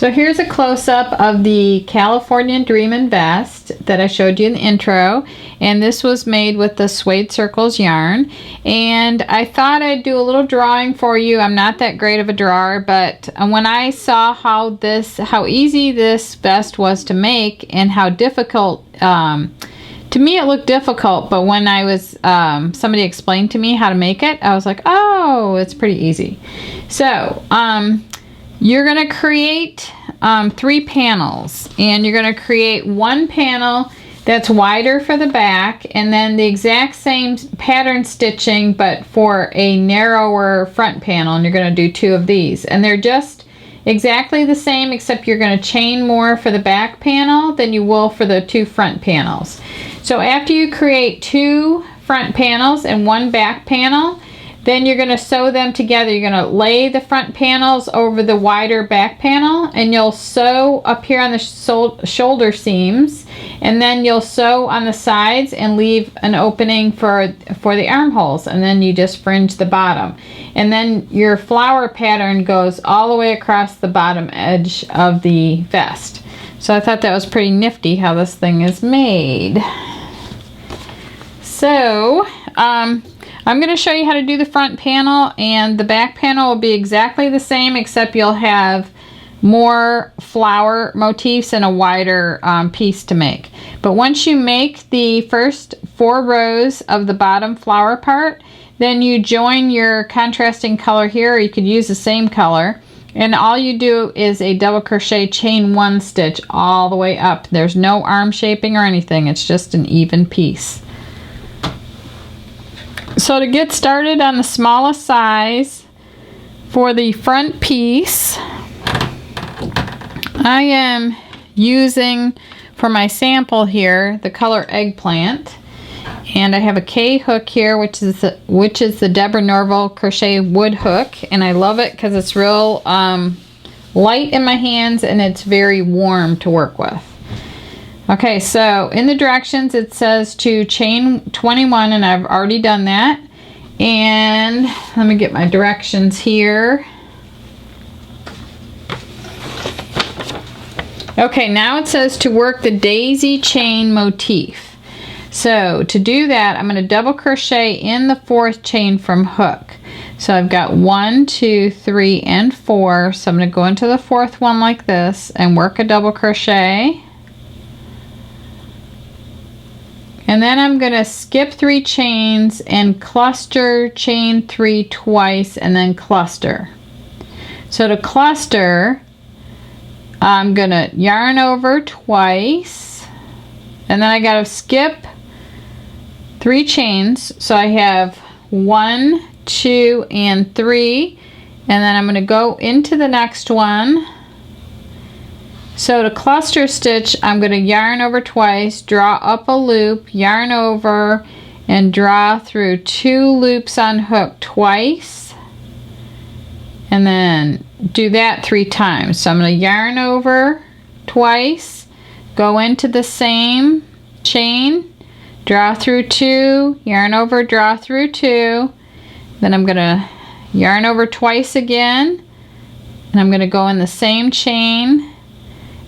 So here's a close-up of the California Dreamin' vest that I showed you in the intro, and this was made with the Suede Circles yarn. And I thought I'd do a little drawing for you. I'm not that great of a drawer, but when I saw how easy this vest was to make and how difficult, to me it looked difficult, but when I was somebody explained to me how to make it, I was like, oh, it's pretty easy. So you're going to create 3 panels, and you're going to create one panel that's wider for the back, and then the exact same pattern stitching but for a narrower front panel, and you're going to do 2 of these, and they're just exactly the same, except you're going to chain more for the back panel than you will for the 2 front panels. So after you create 2 front panels and 1 back panel, then you're going to sew them together. You're going to lay the front panels over the wider back panel, and you'll sew up here on the shoulder seams, and then you'll sew on the sides and leave an opening for the armholes, and then you just fringe the bottom. And then your flower pattern goes all the way across the bottom edge of the vest. So I thought that was pretty nifty how this thing is made. So I'm going to show you how to do the front panel, and the back panel will be exactly the same, except you'll have more flower motifs and a wider piece to make. But once you make the first 4 rows of the bottom flower part, then you join your contrasting color here, or you could use the same color, and all you do is a double crochet, chain 1 stitch all the way up. There's no arm shaping or anything, it's just an even piece. So to get started on the smallest size for the front piece, I am using for my sample here the color Eggplant, and I have a K hook here, which is the Deborah Norville crochet wood hook, and I love it because it's real light in my hands and it's very warm to work with. Okay, so in the directions it says to chain 21, and I've already done that. And let me get my directions here. Okay, now it says to work the daisy chain motif. So to do that, I'm going to double crochet in the 4th chain from hook. So I've got 1, 2, 3, and 4. So I'm going to go into the 4th one like this and work a double crochet. And then I'm going to skip 3 chains and cluster chain 3 twice and then cluster. So to cluster, I'm going to yarn over twice, and then I got to skip 3 chains. So I have 1, 2, and 3, and then I'm going to go into the next one. So to cluster stitch, I'm going to yarn over twice, draw up a loop, yarn over, and draw through 2 loops on hook twice, and then do that 3 times. So I'm going to yarn over twice, go into the same chain, draw through 2, yarn over, draw through 2, then I'm going to yarn over twice again, and I'm going to go in the same chain,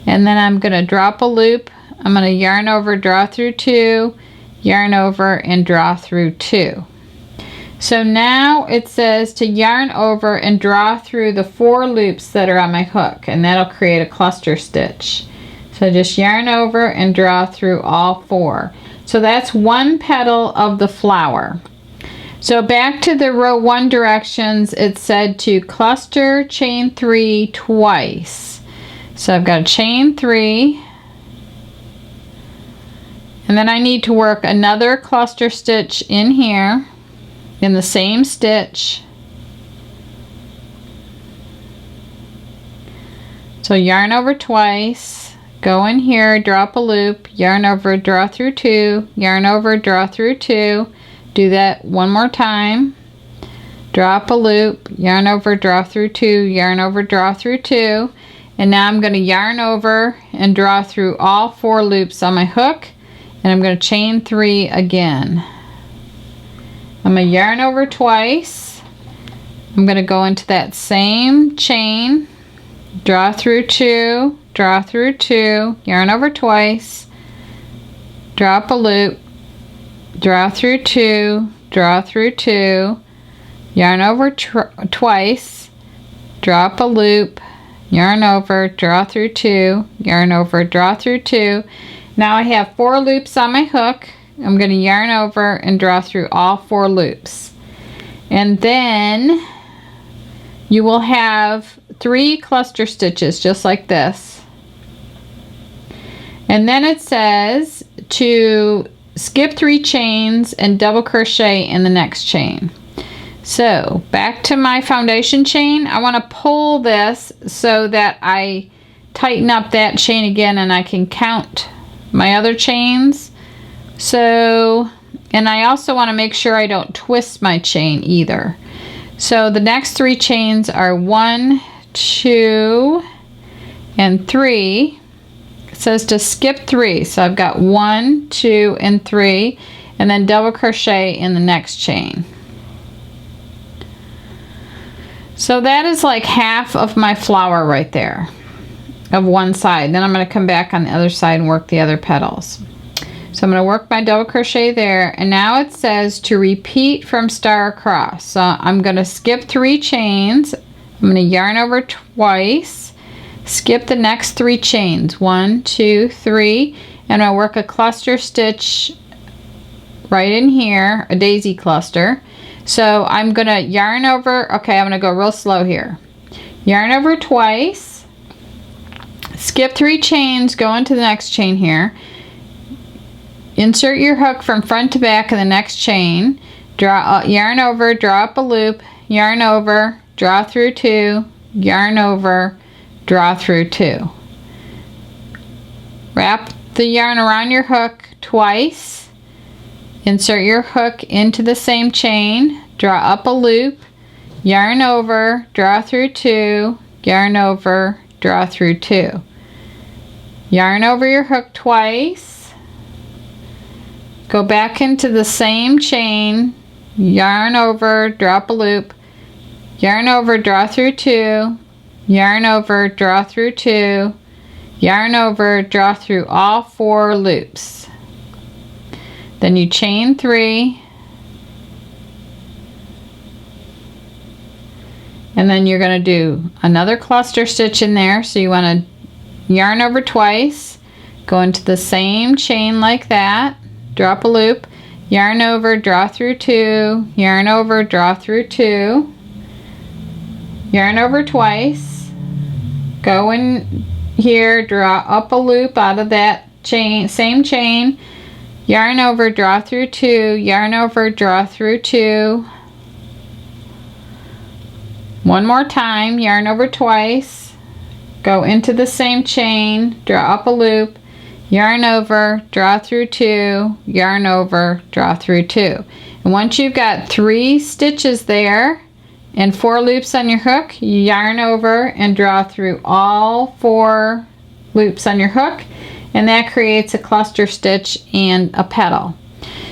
and then I'm going to drop a loop. I'm going to yarn over, draw through 2, yarn over, and draw through 2. So now it says to yarn over and draw through the 4 loops that are on my hook, and that'll create a cluster stitch. So just yarn over and draw through all 4. So that's 1 petal of the flower. So back to the row 1 directions, it said to cluster chain 3 twice. So I've got a chain 3, and then I need to work another cluster stitch in here in the same stitch. So yarn over twice, go in here, drop a loop, yarn over, draw through 2, yarn over, draw through 2, do that 1 more time, drop a loop, yarn over, draw through 2, yarn over, draw through 2, and now I'm going to yarn over and draw through all 4 loops on my hook, and I'm going to chain 3 again. I'm going to yarn over twice, I'm going to go into that same chain, draw through 2, draw through 2, yarn over twice, draw up a loop, draw through 2, draw through 2, yarn over twice, draw up a loop, yarn over, draw through 2, yarn over, draw through 2. Now I have 4 loops on my hook. I'm going to yarn over and draw through all 4 loops. And then you will have 3 cluster stitches just like this. And then it says to skip 3 chains and double crochet in the next chain. So back to my foundation chain, I want to pull this so that I tighten up that chain again and I can count my other chains. So, and I also want to make sure I don't twist my chain either. So the next 3 chains are 1, 2, and 3. It says to skip 3. So I've got 1, 2, and 3, and then double crochet in the next chain. So that is like half of my flower right there of one side. Then I'm going to come back on the other side and work the other petals. So I'm going to work my double crochet there, and now it says to repeat from star across. So I'm going to skip 3 chains. I'm going to yarn over twice, skip the next 3 chains, 1, 2, 3, and I'll work a cluster stitch right in here, a daisy cluster. So I'm going to yarn over, okay, I'm going to go real slow here. Yarn over twice, skip 3 chains, go into the next chain here. Insert your hook from front to back in the next chain. Draw, yarn over, draw up a loop, yarn over, draw through 2, yarn over, draw through 2. Wrap the yarn around your hook twice. Insert your hook into the same chain, draw up a loop, yarn over, draw through 2, yarn over, draw through 2. Yarn over your hook twice, go back into the same chain, yarn over, drop a loop, yarn over, draw through 2, yarn over, draw through 2, yarn over, draw through all 4 loops. Then you chain 3, and then you're going to do another cluster stitch in there. So you want to yarn over twice, go into the same chain like that, drop a loop, yarn over, draw through 2, yarn over, draw through 2, yarn over twice, go in here, draw up a loop out of that chain, same chain, yarn over, draw through 2, yarn over, draw through 2. One more time, yarn over twice, go into the same chain, draw up a loop, yarn over, draw through 2, yarn over, draw through 2. And once you've got 3 stitches there and 4 loops on your hook, you yarn over and draw through all 4 loops on your hook, and that creates a cluster stitch and a petal.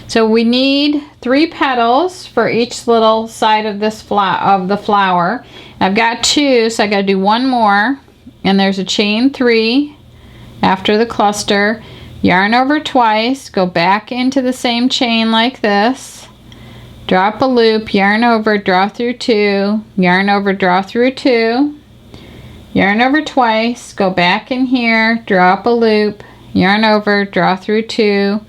So we need 3 petals for each little side of this the flower. I've got 2, so I got to do 1 more, and there's a chain 3 after the cluster. Yarn over twice, go back into the same chain like this, drop a loop, yarn over, draw through 2, yarn over, draw through 2, yarn over twice, go back in here, drop a loop, yarn over, draw through 2,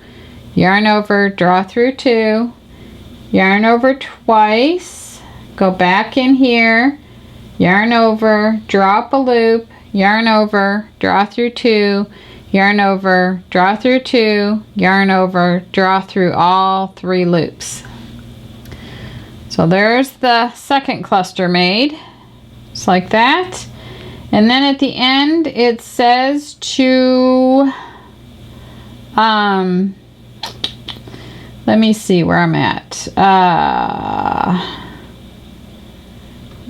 yarn over, draw through 2, yarn over twice, go back in here, yarn over, drop a loop, yarn over, draw through 2, yarn over, draw through 2, yarn over, draw through all 3 loops. So there's the second cluster made, just like that. And then at the end it says to let me see where I'm at.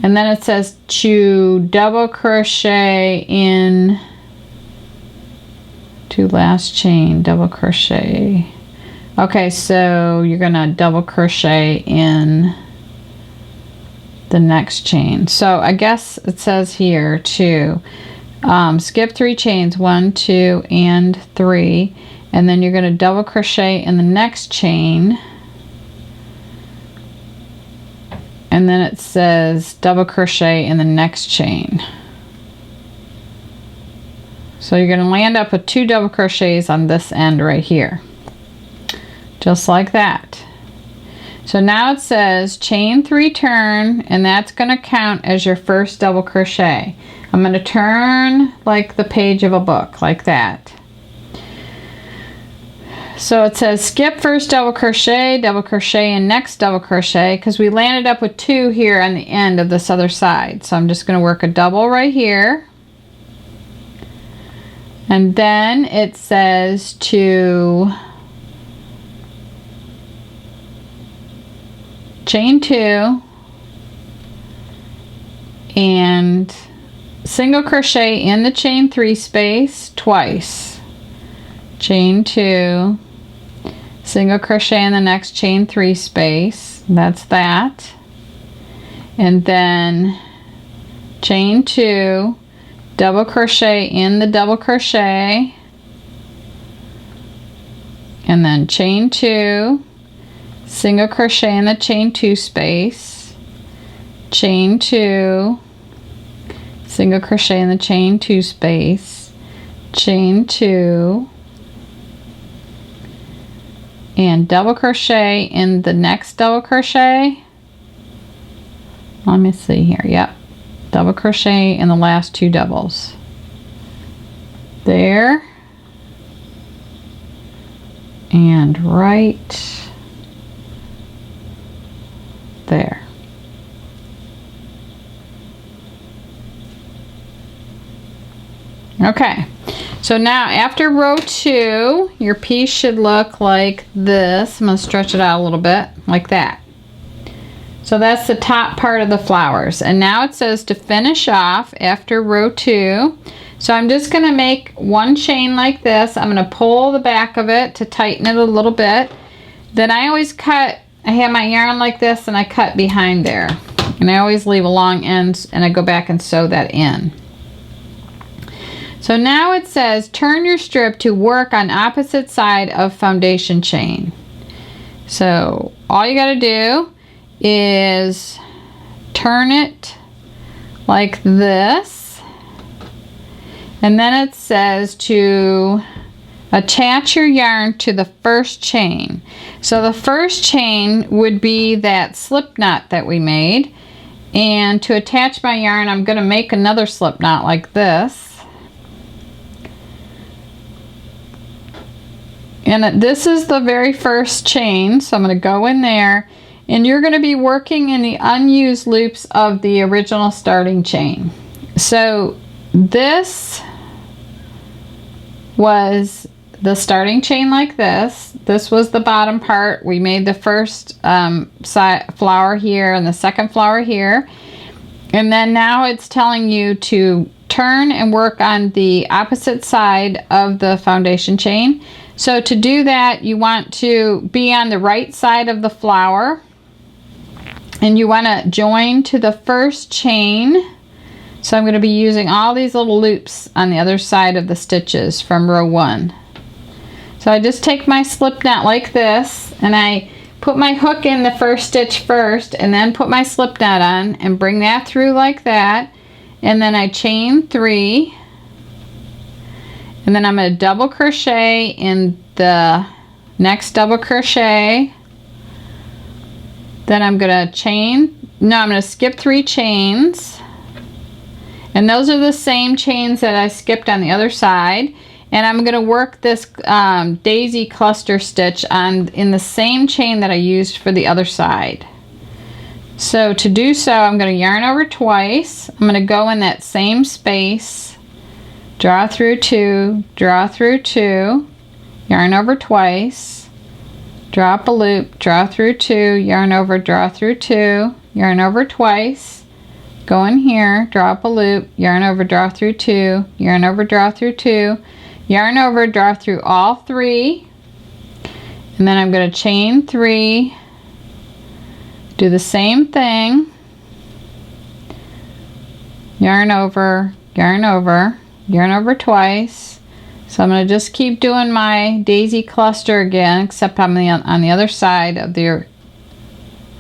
And then it says to double crochet in 2 last chain, double crochet. Okay, so you're gonna double crochet in the next chain. So I guess it says here to skip 3 chains, 1, 2, and 3, and then you're going to double crochet in the next chain, and then it says double crochet in the next chain. So you're going to land up with 2 double crochets on this end right here, just like that. So now it says chain 3 turn, and that's going to count as your first double crochet. I'm going to turn like the page of a book, like that. So it says skip first double crochet, and next double crochet, because we landed up with 2 here on the end of this other side. So I'm just going to work a double right here. And then it says to chain 2 and single crochet in the chain 3 space twice. Chain 2, single crochet in the next chain 3 space. That's that. And then chain 2, double crochet in the double crochet, and then chain 2, single crochet in the chain 2 space, chain 2, single crochet in the chain 2 space, chain 2, and double crochet in the next double crochet. Let me see here. Yep, double crochet in the last 2 doubles there, and right there. Okay, so now after row 2, your piece should look like this. I'm going to stretch it out a little bit, like that. So that's the top part of the flowers. And now it says to finish off after row 2. So I'm just going to make 1 chain like this. I'm going to pull the back of it to tighten it a little bit. Then I always cut, I have my yarn like this, and I cut behind there. And I always leave a long end, and I go back and sew that in. So now it says turn your strip to work on opposite side of foundation chain. So all you got to do is turn it like this, and then it says to attach your yarn to the first chain. So the first chain would be that slip knot that we made, and to attach my yarn I'm going to make another slip knot like this. And this is the very first chain, so I'm going to go in there, and you're going to be working in the unused loops of the original starting chain. So this was the starting chain like this. This was the bottom part. We made the first flower here and the second flower here. And then now it's telling you to turn and work on the opposite side of the foundation chain. So to do that, you want to be on the right side of the flower, and you want to join to the first chain. So I'm going to be using all these little loops on the other side of the stitches from row 1. So I just take my slip knot like this, and I put my hook in the first stitch first, and then put my slip knot on and bring that through like that, and then I chain 3, and then I'm going to double crochet in the next double crochet. Then I'm going to skip 3 chains, and those are the same chains that I skipped on the other side, and I'm going to work this daisy cluster stitch in the same chain that I used for the other side. So to do so, I'm going to yarn over twice. I'm going to go in that same space, draw through 2, draw through 2, yarn over twice, drop a loop, draw through 2, yarn over, draw through 2, yarn over twice, go in here, drop a loop, yarn over, draw through 2, yarn over, draw through 2, yarn over, draw through all 3, and then I'm going to chain 3, do the same thing, yarn over, yarn over, yarn over twice. So I'm going to just keep doing my daisy cluster again, except I'm on the other side of the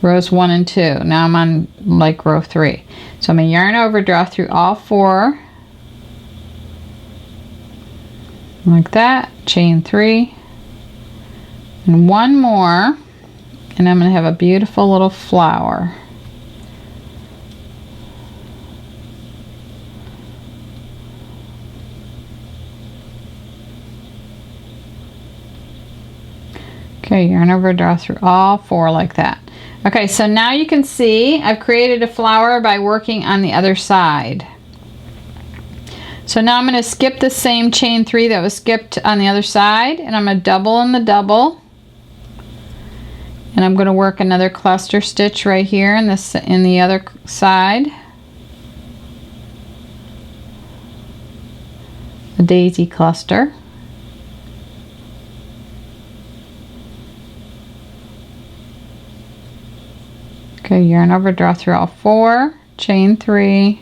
rows 1 and 2. Now I'm on like row 3. So I'm going to yarn over, draw through all 4 like that, chain 3, and 1 more, and I'm going to have a beautiful little flower. Okay, yarn over, draw through all 4 like that. Okay, so now you can see I've created a flower by working on the other side. So now I'm going to skip the same chain 3 that was skipped on the other side, and I'm going to double in the double, and I'm going to work another cluster stitch right here in the other side, a daisy cluster. Okay, yarn over, draw through all 4, chain 3,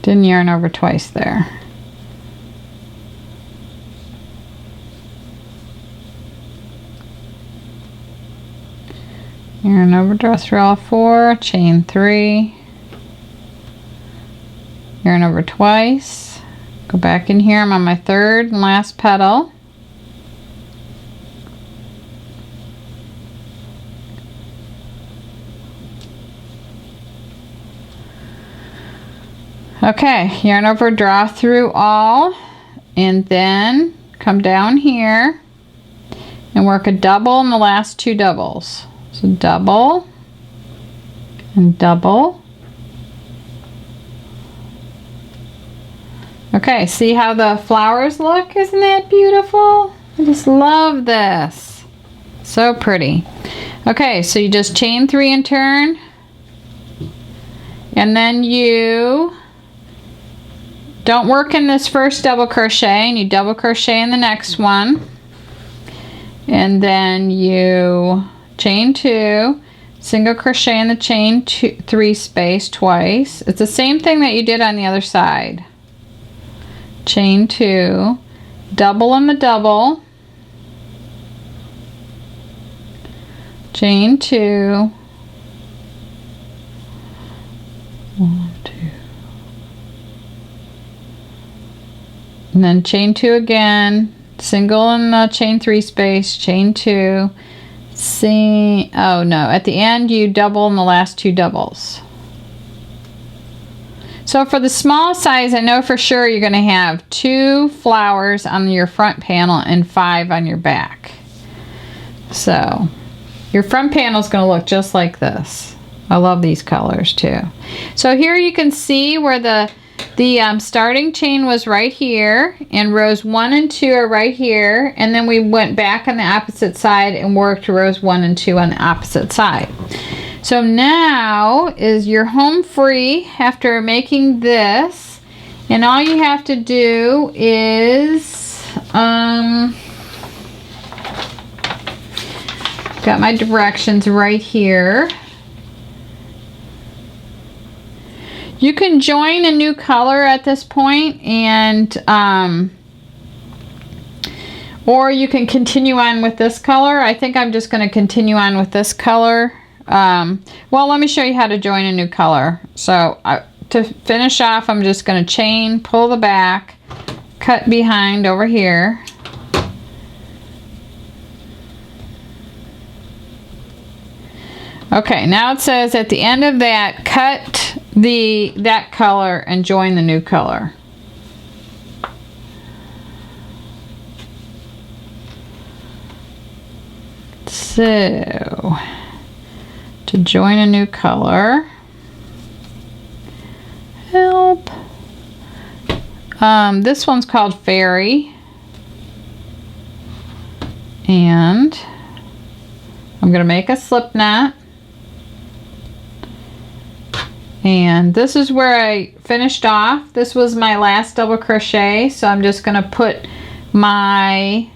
didn't yarn over twice there. Yarn over, draw through all 4, chain 3, yarn over twice, go back in here, I'm on my 3rd and last petal. Okay, yarn over, draw through all, and then come down here and work a double in the last 2 doubles. So double and double. Okay, see how the flowers look? Isn't that beautiful? I just love this. So pretty. Okay, so you just chain 3 and turn, and then you don't work in this first double crochet, and you double crochet in the next one, and then you chain 2, single crochet in the chain 3 space twice. It's the same thing that you did on the other side. Chain 2, double in the double, chain 2, 1, 2, and then chain 2 again, single in the chain 3 space, chain 2, see, oh no, at the end you double in the last 2 doubles. So for the small size, I know for sure you're going to have 2 flowers on your front panel and 5 on your back. So your front panel is going to look just like this. I love these colors too. So here you can see where the starting chain was right here, and rows 1 and 2 are right here, and then we went back on the opposite side and worked rows 1 and 2 on the opposite side. So now is you're home free after making this, and all you have to do is got my directions right here. You can join a new color at this point, and or you can continue on with this color. I think I'm just going to continue on with this color. Well, let me show you how to join a new color. So to finish off, I'm just going to chain, pull the back, cut behind over here. Okay, now it says at the end of that, cut that color and join the new color. So to join a new color, help. This one's called Fairy, and I'm going to make a slip knot. And this is where I finished off. This was my last double crochet, so I'm just going to put my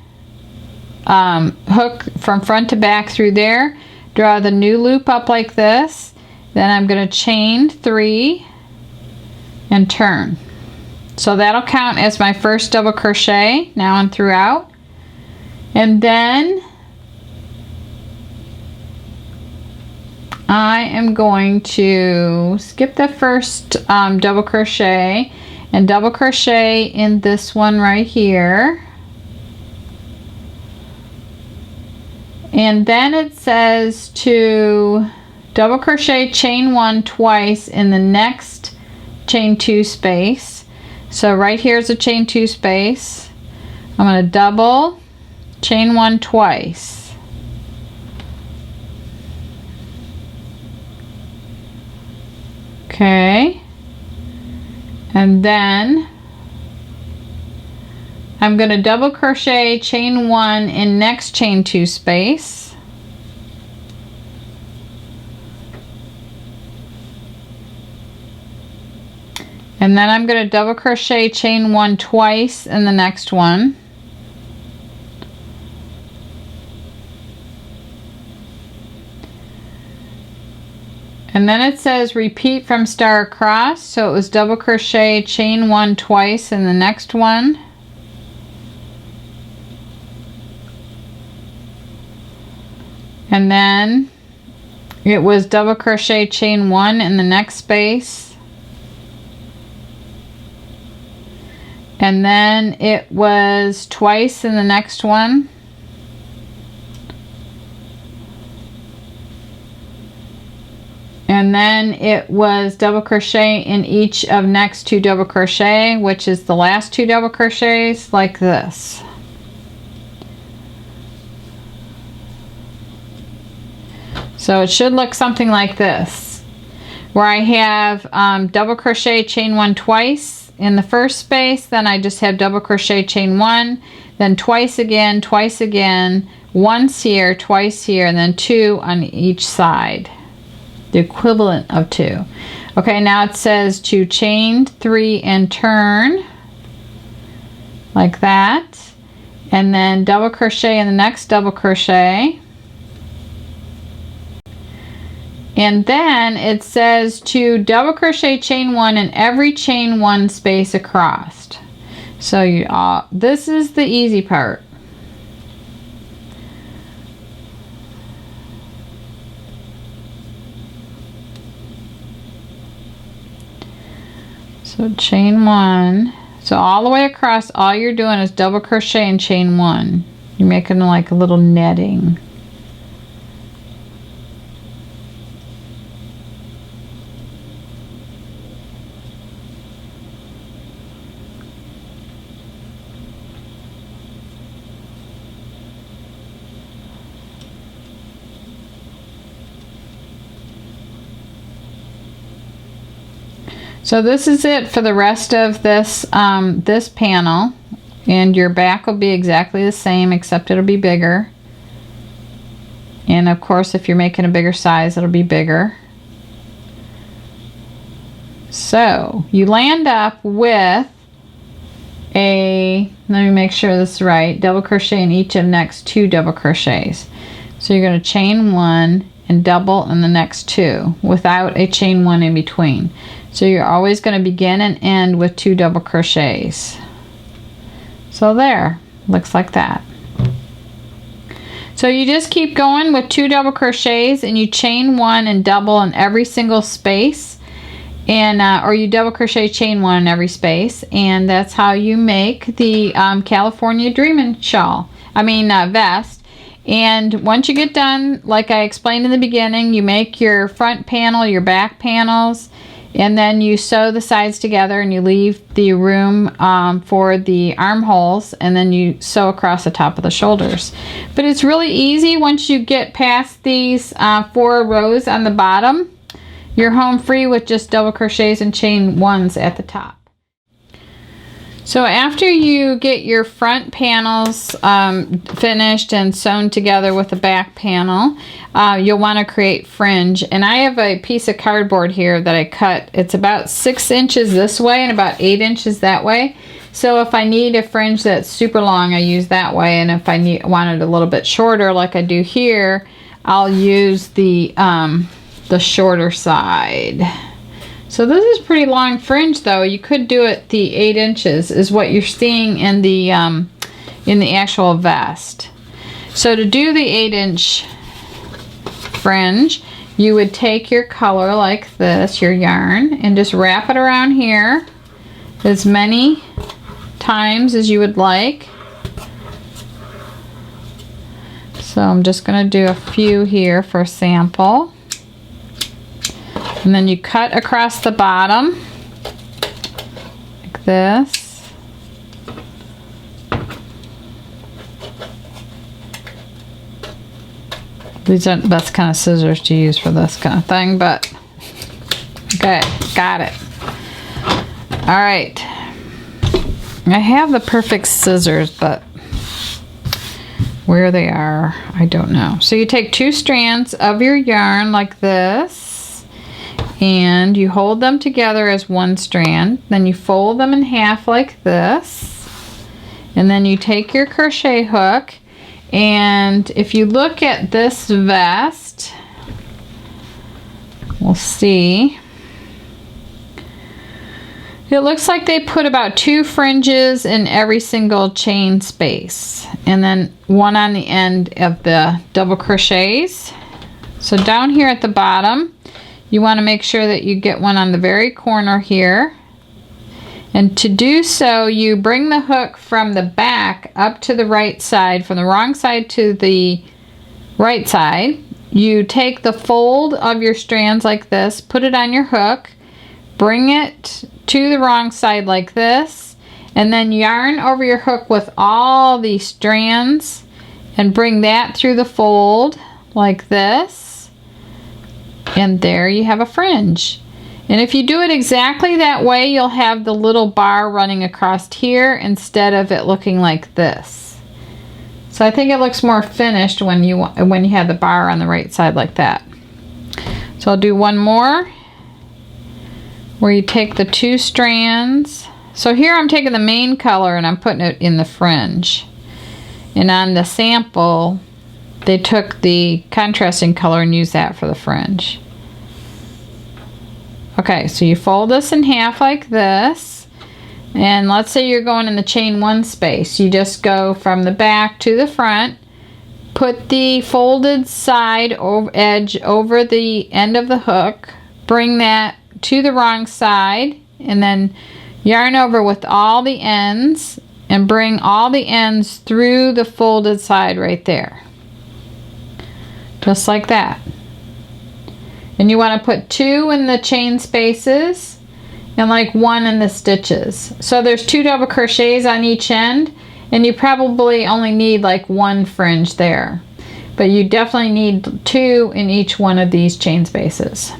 hook from front to back through there, draw the new loop up like this, then I'm going to chain 3 and turn. So that'll count as my first double crochet now and throughout. And then I am going to skip the first double crochet and double crochet in this one right here. And then it says to double crochet chain 1 twice in the next chain 2 space. So right here is a chain 2 space. I'm going to double chain 1 twice. Okay. And then I'm going to double crochet chain 1 in next chain 2 space. And then I'm going to double crochet chain 1 twice in the next one. And then it says repeat from star across, so it was double crochet chain 1 twice in the next one. And then it was double crochet chain 1 in the next space. And then it was twice in the next one. And then it was double crochet in each of next 2 double crochet, which is the last 2 double crochets, like this. So it should look something like this, where I have double crochet chain 1 twice in the first space, then I just have double crochet chain 1, then twice again, once here, twice here, and then 2 on each side, the equivalent of 2. Okay, now it says to chain 3 and turn like that, and then double crochet in the next double crochet. And then it says to double crochet chain 1 in every chain 1 space across. So this is the easy part. So chain 1. So all the way across, all you're doing is double crochet and chain 1. You're making like a little netting. So this is it for the rest of this this panel, and your back will be exactly the same except it'll be bigger, and of course if you're making a bigger size it'll be bigger. So you land up with a, let me make sure this is right, double crochet in each of the next 2 double crochets. So you're going to chain 1 and double in the next 2 without a chain 1 in between. So you're always going to begin and end with 2 double crochets. So there, looks like that. So you just keep going with 2 double crochets, and you chain 1 and double in every single space, and or you double crochet chain 1 in every space, and that's how you make the California Dreamin' shawl. Vest. And once you get done, like I explained in the beginning, you make your front panel, your back panels, and then you sew the sides together and you leave the room for the armholes, and then you sew across the top of the shoulders. But it's really easy once you get past these 4 rows on the bottom. You're home free with just double crochets and chain 1s at the top. So after you get your front panels finished and sewn together with the back panel, you'll want to create fringe. And I have a piece of cardboard here that I cut. It's about 6 inches this way and about 8 inches that way. So if I need a fringe that's super long, I use that way. And if I want it a little bit shorter like I do here, I'll use the shorter side. So this is pretty long fringe though. You could do it the 8 inches is what you're seeing in the actual vest. So to do the 8-inch fringe, you would take your color like this, your yarn, and just wrap it around here as many times as you would like. So I'm just going to do a few here for sample. And then you cut across the bottom like this. These aren't the best kind of scissors to use for this kind of thing, but okay, got it. All right. I have the perfect scissors, but where they are, I don't know. So you take 2 strands of your yarn like this. And you hold them together as one strand. Then you fold them in half like this. And then you take your crochet hook. And if you look at this vest, we'll see. It looks like they put about 2 fringes in every single chain space. And then one on the end of the double crochets. So down here at the bottom, you want to make sure that you get one on the very corner here. And to do so, you bring the hook from the back up to the right side, from the wrong side to the right side. You take the fold of your strands like this, put it on your hook, bring it to the wrong side like this, and then yarn over your hook with all the strands and bring that through the fold like this. And there you have a fringe. And if you do it exactly that way, you'll have the little bar running across here instead of it looking like this. So I think it looks more finished when you have the bar on the right side like that. So I'll do one more where you take the 2 strands. So here I'm taking the main color and I'm putting it in the fringe. And on the sample, they took the contrasting color and used that for the fringe. Okay, so you fold this in half like this. And let's say you're going in the chain 1 space. You just go from the back to the front. Put the folded side edge over the end of the hook. Bring that to the wrong side. And then yarn over with all the ends. And bring all the ends through the folded side right there. Just like that. And you want to put 2 in the chain spaces and like 1 in the stitches. So there's 2 double crochets on each end, and you probably only need like 1 fringe there. But you definitely need 2 in each one of these chain spaces.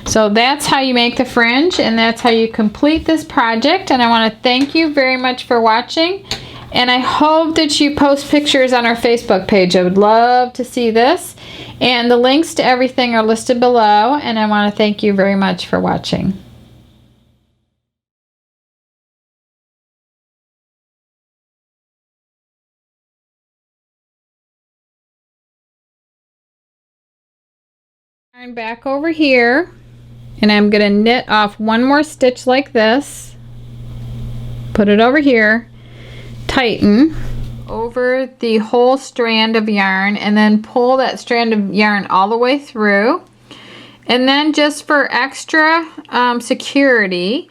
So that's how you make the fringe, and that's how you complete this project. And I want to thank you very much for watching. And I hope that you post pictures on our Facebook page. I would love to see this. And the links to everything are listed below. And I want to thank you very much for watching. Turn back over here. And I'm going to knit off 1 more stitch like this. Put it over here. Tighten over the whole strand of yarn and then pull that strand of yarn all the way through. And then just for extra security,